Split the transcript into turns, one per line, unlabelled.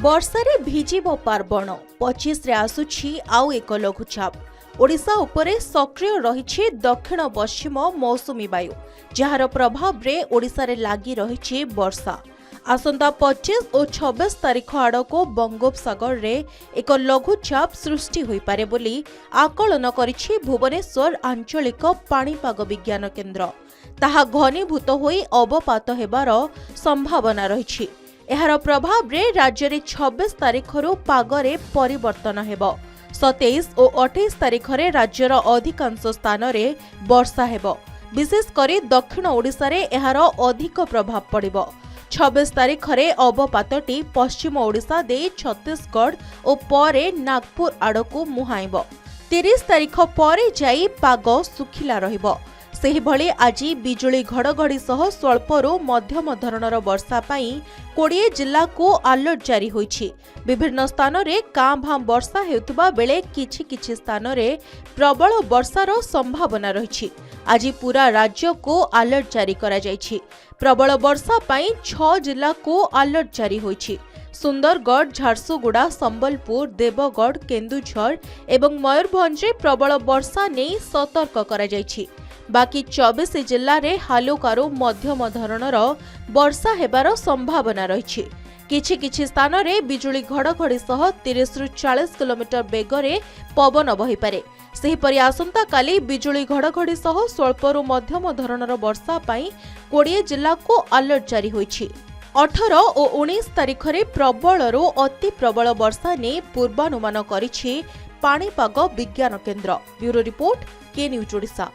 वर्षारे भिजिब पार्वण 25 रे आसुछि आउ एक लघुचाप। ओडिशा उपरे सक्रिय रहिछि दक्षिण पश्चिम मौसुमी वायु, जार प्रभाव रे ओडिशा रे लागि रहिछि वर्षा। आसंता 25 और 26 तारीख आड़को बंगोपसागर रे एक लघुचाप सृष्टि होई पारे बोली आकलन करिछि भुवनेश्वर आंचलिक पाणीपाग विज्ञान केन्द्र। ताहा घनीभूत होई अवपात हेबार संभावना रहिछि। एहार प्रभाव रे राज्य रे 26 तारीखरु पागरे परिवर्तन हेबो। 27 और 28 तारीख रे राज्यर अधिकांश स्थान रे वर्षा हेबो। विशेष करी दक्षिण ओडिशा रे एहार अधिक प्रभाव पड़िबो। 26 तारीख रे अवपातटी पश्चिम ओडिशा दे छत्तीसगढ़ और परे नागपुर आड़कू मुहाइबो। 30 तारीख परे जाई पाग सुखिला रहिबो। सेही भली आजी बिजुली घड़घड़ी सह स्वल्परू मध्यम धरणर वर्षा पाई 20 जिला को अलर्ट जारी होईछि। विभिन्न स्थान रे कां भां वर्षा हेउतबा बेले किछि किछि स्थान रे प्रबल वर्षार संभावना रहिछि। आजी पूरा राज्य को अलर्ट जारी करा जायछि। प्रबल वर्षा पाई 6 जिला को अलर्ट जारी होईछि। सुंदरगढ़, झारसुगुड़ा, संबलपुर, देवगढ़, केन्दुझर एवं मयूरभंज रे प्रबल वर्षा नै सतर्क करा जायछि। बाकी 24 जिल्ला रे हालुकारू मध्यम धरणर वर्षा हेबार संभावना रहिछि। किछि किछि स्थान रे बिजुली घड़घड़ी सह 30 रु 40 किलोमीटर बेगरे पवन बहि पारे। सेहिपरि आसंता काली बिजुली घड़घड़ी सह स्वल्परू मध्यम धरणर वर्षा पाई 20 जिल्ला को अलर्ट जारी होईछि। 18 और 19 तारीख रे प्रबलरू अति प्रबल वर्षा ने पूर्वानुमान करिछि पाणीपाग विज्ञान केन्द्र। ब्यूरो रिपोर्ट, के न्यूज ओडिशा।